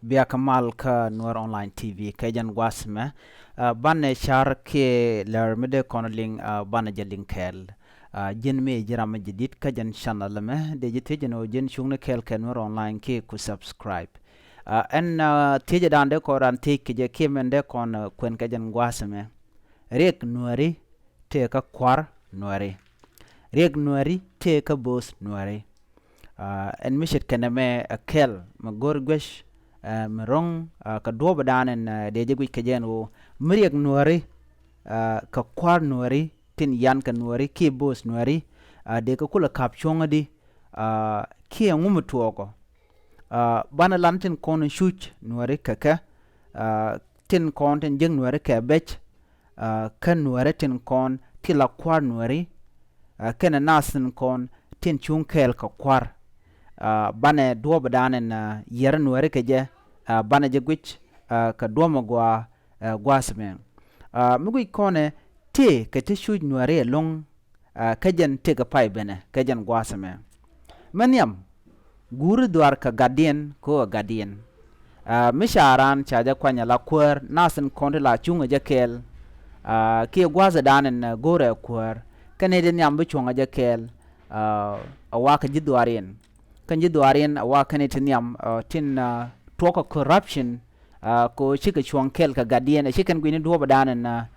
Bia Kamal ka Nuer Online TV kajan wasme banne char ke ler mede konoling banne jaling kel jin me jirama jidit kajan channel me de jite jeno jin chungne kel ke Nuer Online ke ku subscribe en teje dande ko ran te ke je kemende kon kwen kajan wasme rek nueri te ka kwar nueri rek nueri te ka bos nueri en mishet kaname kel magor gwesh merong ka do badanen de jegwi kajen wo mriek nuari ka kwar nuari tin yan ka nuari ki bos nuari de ka kula kap chongadi ki ngum tuoko bana lantin kon shuch nuari kaka tin kon tin jeng nuari ka bech kan nuari tin kon tila kwar nuari kana nasin kon tin chungkel ka kwar bane do badanen yer nuere keje bane je gwich ka do gwa gwasmen mugui kone te ke te shuj nuere long kajen te ka pai bene kajen gwasmen manyam guru dwar ka gadien ko gadien misharan chaja kwanya la kwer nasin konde la chunga je kel ke gwaza danen gore kwer kanede nyam bu chunga je kel awaka jidwarien kanji dwarin wa kanete niam tin toka corruption ko chika chuang kel ka gadien chicken gwini do badanen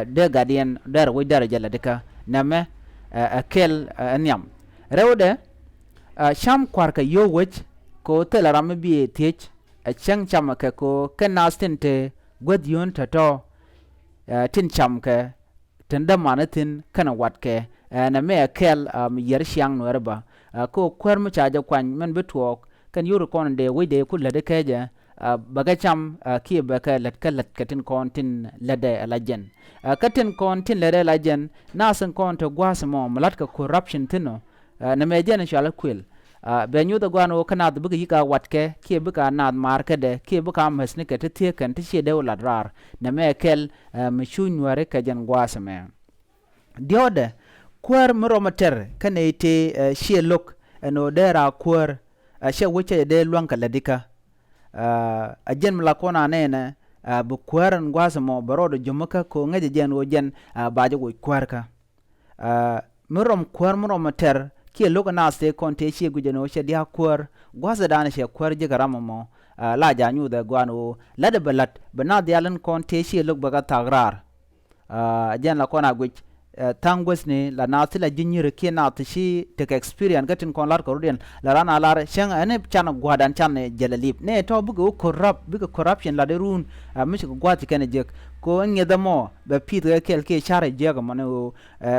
de gadien der we der jala deka name kel niam rewde sham kwar ka yo wech ko telaram bi tech chang cham ka ko kanastin te gwadyon tato tin cham ka tenda manatin kana watke na me kel yer shiang norba ko kwer mu chaja kwan men betuok kan yuru kon de we de kula de keje baga cham ki baka lat katin kon tin lade alajen katin kon tin lade alajen nasan kon to gwasmo malat ka corruption tino na me jena shala kwil be nyu da gwano kana da buga yika watke ki buga nad marke de ki buga masne ke te kan ti she de ladrar na me kel mishun ware ka jan gwasme diode kwer mromater kane ite she lok no dera kwer she wuche de lwanka ladika ajen mla kona nene bu kwer ngwasmo barodo jomaka ko ngaje jen wo jen baajo wo kwerka mrom kwer mromater ki lok na se konte she gujeno she dia kwer gwasa dana she kwer je garammo la janyu da gwano lade balat bana dialen konte she lok baga tagrar ajen la kona guj tangwes ne la natila jinyire ki natishi tek experience gatin kon lar korudien la rana lar shang ane chana gwadan chane jelalip ne to bugo corruption la derun mishi gwati kene jek ko ngedamo be pit kel ke chare jega mane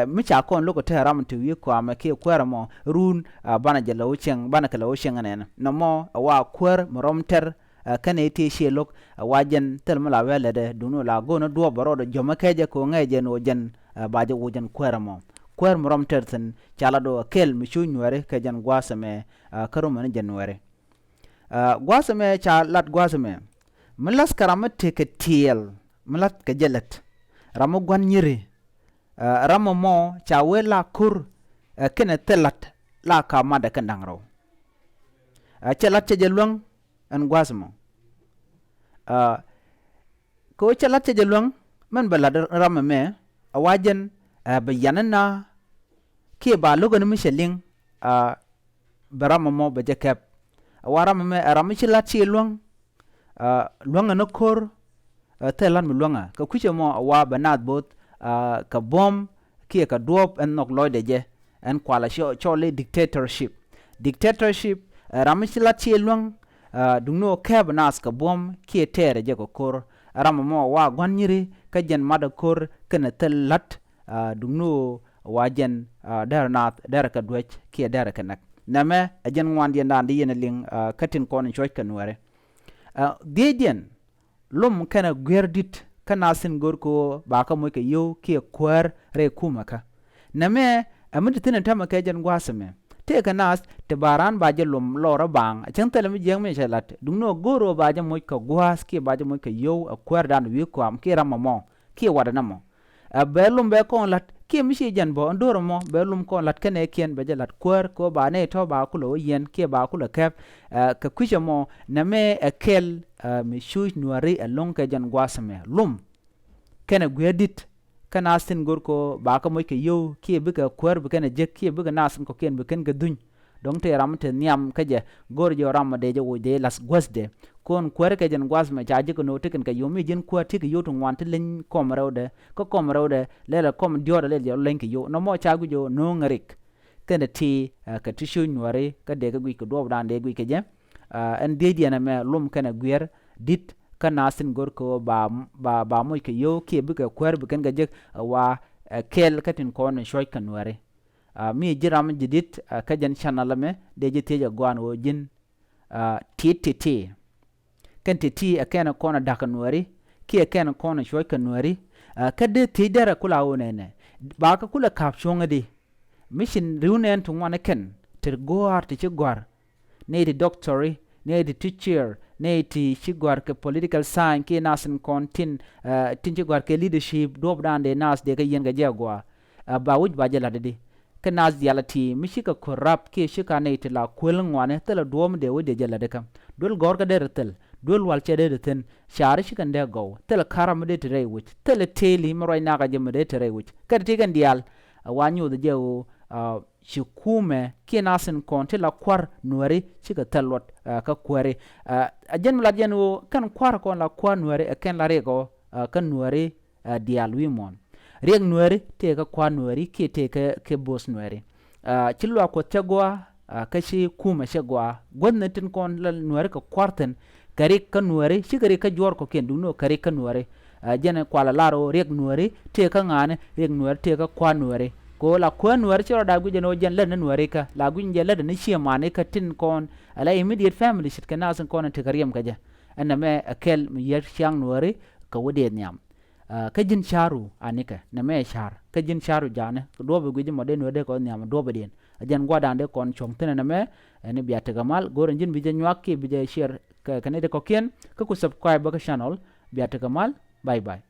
micha kon loko teram to wi ko am ke kweramo run bana jelawo cheng bana kala wo cheng ne no mo wa kwer moromter kane te shelok wajen telmala wele de dunu la gono do barodo joma keje ko ngeje no jen baje wujan kweramo kwer morom terten chala do kel mishu nyore ke jan gwasame karo man janware gwasame cha lat gwasame mlas karama teke tiel mlat ke jelet ramo gwan nyire ramo mo cha wela kur kene telat la ka mada kandangro chalat che jelwang an gwasamo ko chalat che jelwang man bala ramo me awajen bayanana ki ba logon misheling barama mo be jakep warama me aramichila chi luang no kor telan mi luanga ka kuche mo wa banat bot ka bom ki ka drop en nok loide je en kwala chole dictatorship ramichila chi luang dungno keb nas ka bom ki tere je ko kor rama mo wa gwanyiri ka jen mada kor kana telat dungno wajen der ka dwech ki der ka nak name ajen wandi ndandi yene ling katin kon choy kanware dedien lum kana gwerdit kana sin gorko ba ka moy ka yo ki kwer re kumaka name amudi tinan tama ka jen gwasame te kanas te baran baje lum lora bang chen tele mi jeng me chalat dungno goro baje moy ka gwas ki baje moy ka yo kwer dan wi ko am ki ramamo ki wadanamo belum be kon lat kia mi shi jan bo ndoro mo be lum ko lat kene kien be lat kwer ko ba ne to ba ku lo yen kia ba ku lo kep ka kuja mo na me kel mi shu nuari along ka jan gwasame lum kene gwedit kana asin gor ko ba ka mo ke yo kia be ka kwer be kene je kia be ka nasin ko kien be ken ga duny dong te ram te niam ka je gor jo ram de jo de las gwasde kon kwer ka jan gwasme ja je ko no te ken ka yo mi jin kwa te yo to wan te len kom rewde ko kom rewde le kom dio le jo len ke yo no mo cha gu jo no ngarik kene ti ka tishu nuari ka de ga gwi ko do dan de gwi ke je en de di na me lum kene gwer dit kana sin gor ko ba mo ke yo ke be ka kwer be ken ga je wa kel katin kon shoy kan nuari mi jiram jidit ka jan channel me de je teja gwan wo jin TTT kan TT akena kona dakanwari ki akena kona shoy kanwari ka de tidara kula wonene ba ka kula kapshonga di mission runen to wana ken ter goar ti chigwar ne di doctory ne di teacher ne ti chigwar ke political science ki nasin kontin tin chigwar ke leadership dob dan de nas de ka yen ga jagwa ba wuj ba jala de ka nas dialati mishika corrupt ke shika ne ti la kwelng wane tela dom de wo de jala de kam dol gor ka de tel dol wal che de ten shari shika de go tela karam de tere wuj tela teli maro na ga jem de tere wuj ka ti gan dial wanyu de jewo shikume ki nasin konti la kwar nuari shika telwat ka kware ajen mla jen wo kan kwar kon la kwa nuari ken la rego kan nuari dial wi mon reg nuari te ka kwa nuari ki te ke bos nuari chilwa ko tegwa kashi kuma shagwa gwannatin kon la nuari ka kwarten kare ka nuari shigare ka jor ko ken duno kare ka nuari jene kwala laro reg nuari te ka ngane reg nuari te ka kwa nuari ko la kwa nuari chiro da guje no jen la nuari ka la gunje la ne shi mane ka tin kon ala immediate family shit kana san kon te kariyam kaja aname akel mi yer shang nuari ka wode nyam ka jin sharu anika na me shar ka jin sharu jane do be guje mo den wode ko nyam do be den ajan gwada ande kon chong tene na me ne biata gamal goran jin bije nywak ki bije share ka ne de ko ken ka ku subscribe ka channel biata gamal bye bye